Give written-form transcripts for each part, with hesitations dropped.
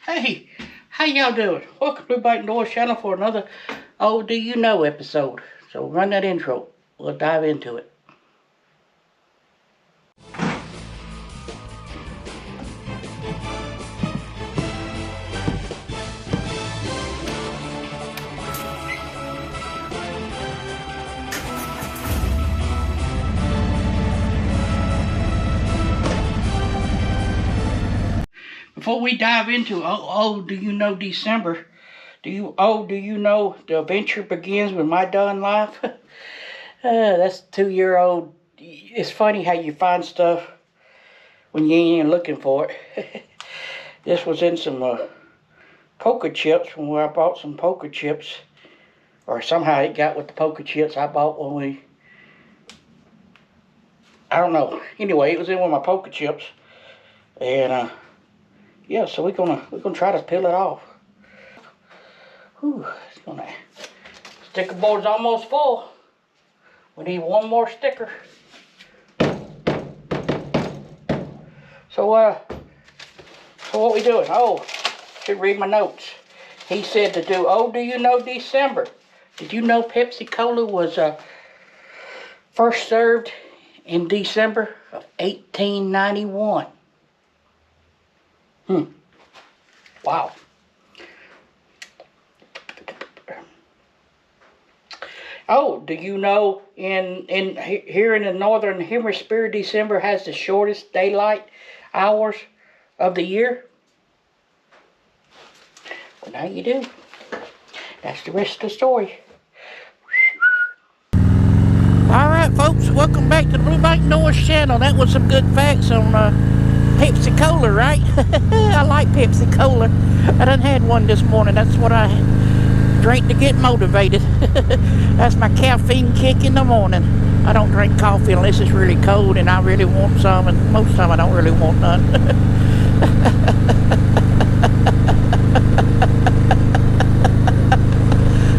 Hey, how y'all doing? Welcome to Bite Noise channel for another Oh Do You Know episode. So run that intro. We'll dive into it. Before we dive into do you know December? Do you know the adventure begins with MyDunnLife? That's 2-year-old. It's funny how you find stuff when you ain't even looking for it. This was in some poker chips from where I bought some poker chips, or somehow it got with the poker chips I bought when I don't know. Anyway, it was in with my poker chips, and yeah, so we're gonna try to peel it off. Whew, it's gonna. Sticker board's almost full. We need one more sticker. So what we doing? Oh, should read my notes. He said to do. Oh, do you know December? Did you know Pepsi Cola was first served in December of 1891? Wow. Oh, do you know here in the Northern Hemisphere, December has the shortest daylight hours of the year? Well, now you do. That's the rest of the story. Alright, folks, welcome back to the Blue Bite Noise channel. That was some good facts on Pepsi Cola, right? I like Pepsi Cola. I done had one this morning. That's what I drink to get motivated. That's my caffeine kick in the morning. I don't drink coffee unless it's really cold and I really want some, and most of the time I don't really want none.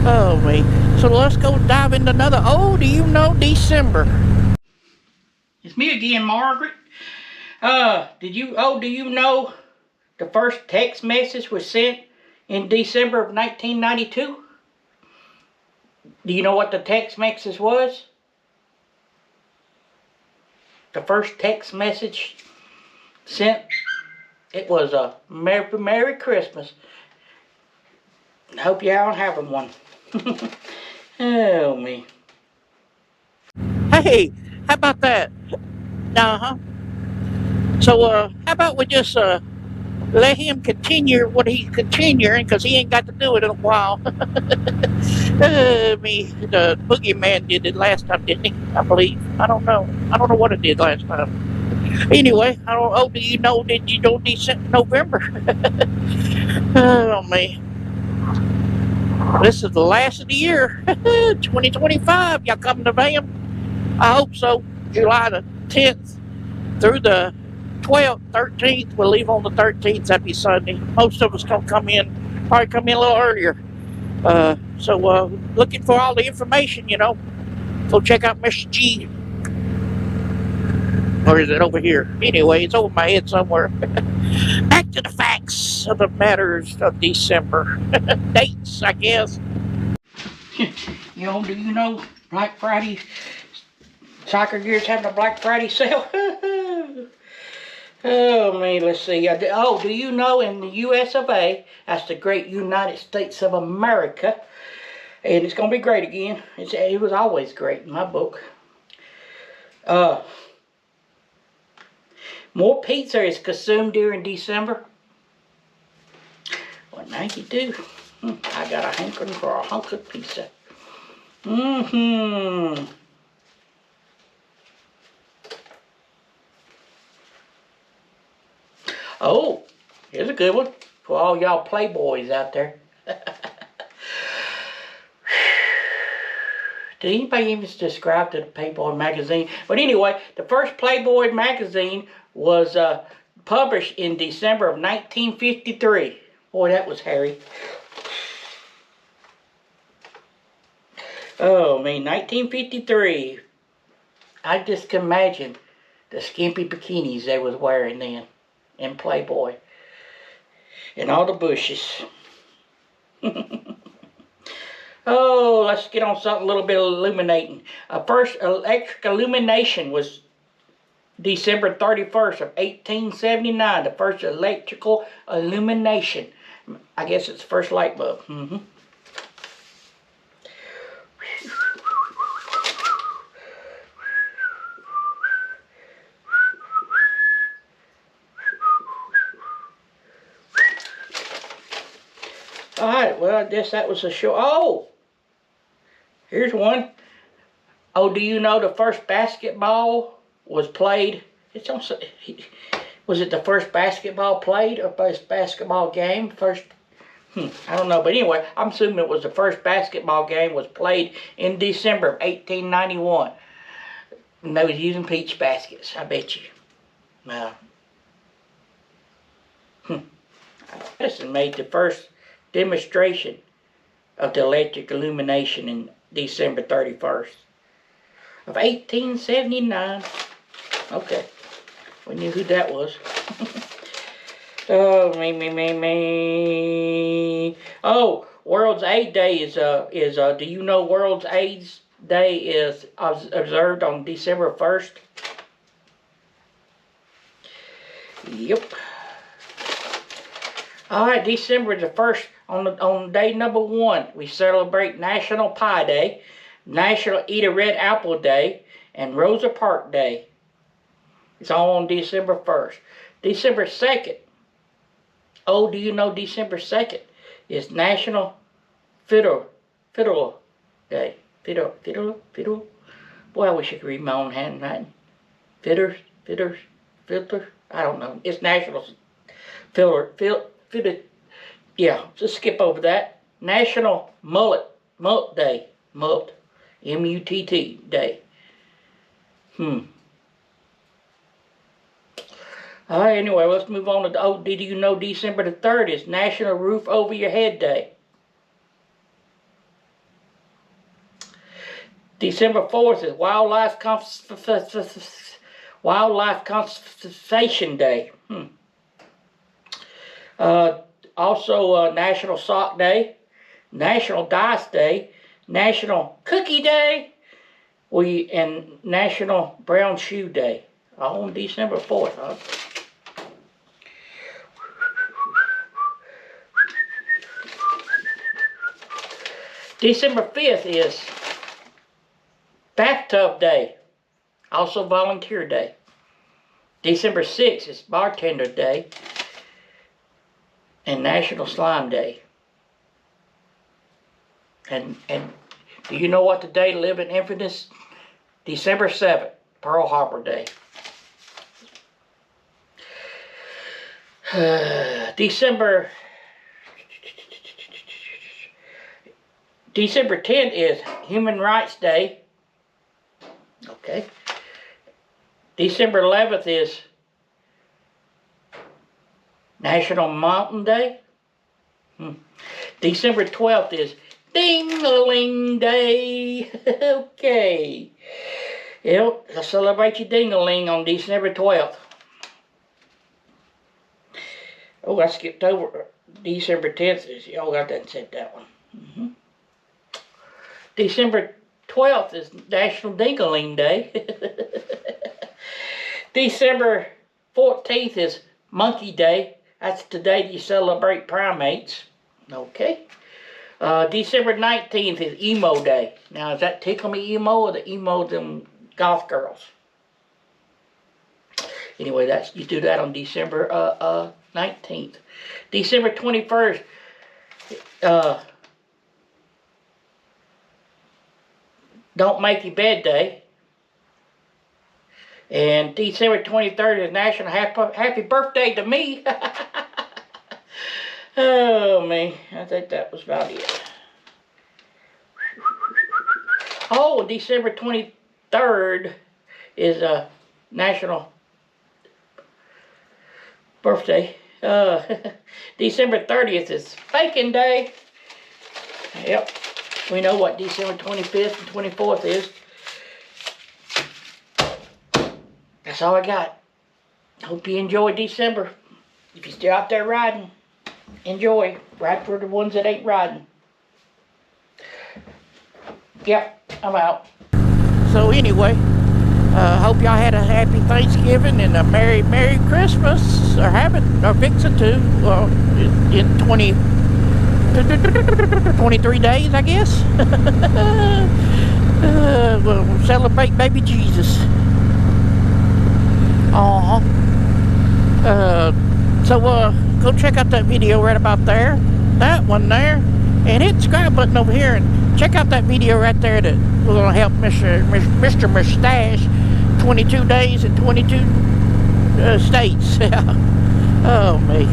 Oh me. So let's go dive into another Oh Do You Know December. It's me again, Margaret. Do you know the first text message was sent in December of 1992? Do you know what the text message was? The first text message sent, it was a Merry Christmas. I hope y'all having one. Oh me. Hey, how about that? So how about we just let him continue what he's continuing, because he ain't got to do it in a while. The boogeyman did it last time, didn't he? I believe. I don't know what it did last time. Anyway, do you know, did you know November? Oh me. This is the last of the year. 2025. Y'all coming to Vam? I hope so. July the 10th through the 12th, 13th. We'll leave on the 13th. That'd be Sunday. Most of us gonna probably come in a little earlier. So looking for all the information, Go check out Mr. G. Or is it over here? Anyway, it's over my head somewhere. Back to the facts of the matters of December. Dates, I guess. Do you know Black Friday? Soccer Gear's having a Black Friday sale. Oh man, let's see. Do you know in the US of A, that's the great United States of America, and it's gonna be great again. It was always great in my book. More pizza is consumed during December. Well, now you do. I got a hankering for a hunk of pizza. Oh, here's a good one for all y'all playboys out there. Did anybody even subscribe to the Playboy magazine? But anyway, the first Playboy magazine was published in December of 1953. Boy, that was hairy. Oh, man, 1953. I just can imagine the skimpy bikinis they was wearing then in Playboy. and all the bushes. Oh, let's get on something a little bit illuminating. First electric illumination was December 31st of 1879. The first electrical illumination. I guess it's the first light bulb. Alright, well, I guess that was a show. Oh! Here's one. Oh, do you know the first basketball was played? It's on. Was it the first basketball played or first basketball game? First, I don't know. But anyway, I'm assuming it was the first basketball game was played in December of 1891. And they was using peach baskets, I bet you. Now, Edison made the first demonstration of the electric illumination in December 31st of 1879. Okay, we knew who that was. Oh, me. Oh, World's AIDS Day is do you know World's AIDS Day is observed on December 1st? Yep. All right, December the 1st, on day number 1, we celebrate National Pie Day, National Eat a Red Apple Day, and Rosa Parks Day. It's all on December 1st. December 2nd. Oh, do you know December 2nd is National Fiddle Day. Fiddle. Boy, I wish I could read my own handwriting. Fiddler. I don't know. It's National Fiddler. Yeah, just skip over that. National Mullet Day. Mullet. M-U-T-T Day. Alright, anyway, let's move on to, oh, did you know December the 3rd is National Roof Over Your Head Day? December 4th is Wildlife Conservation Day. Also National Sock Day, National Dice Day, National Cookie Day, and National Brown Shoe Day. All on December 4th, huh? December 5th is Bathtub Day, also Volunteer Day. December 6th is Bartender Day and National Slime Day. And do you know what the day to live in infamous? December 7th, Pearl Harbor Day. December 10th is Human Rights Day. Okay. December 11th is National Mountain Day. December 12th is Ding-a-ling Day. Okay. Yep, let's celebrate your ding-a-ling on December 12th. Oh, I skipped over December 10th. Oh, I didn't say that one. December 12th is National Ding-a-ling Day. December 14th is Monkey Day. That's the day you celebrate primates. Okay. December 19th is Emo Day. Now, is that Tickle Me Emo or the emo them goth girls? Anyway, you do that on December 19th. December 21st, Don't Make Your Bed Day. And December 23rd is National Happy Birthday to Me. Oh, man. I think that was about it. Oh, December 23rd is National Birthday. December 30th is Bacon Day. Yep. We know what December 25th and 24th is. That's all I got. Hope you enjoyed December. If you're still out there riding. Enjoy. Ride for the ones that ain't riding. Yep, I'm out. So anyway, hope y'all had a happy Thanksgiving and a Merry Christmas, or fixing to, in 23 days, I guess. We'll celebrate baby Jesus. So go check out that video right about there, that one there, and hit the subscribe button over here, and check out that video right there that we're gonna help Mr. McStache 22 days in 22 states. Oh me.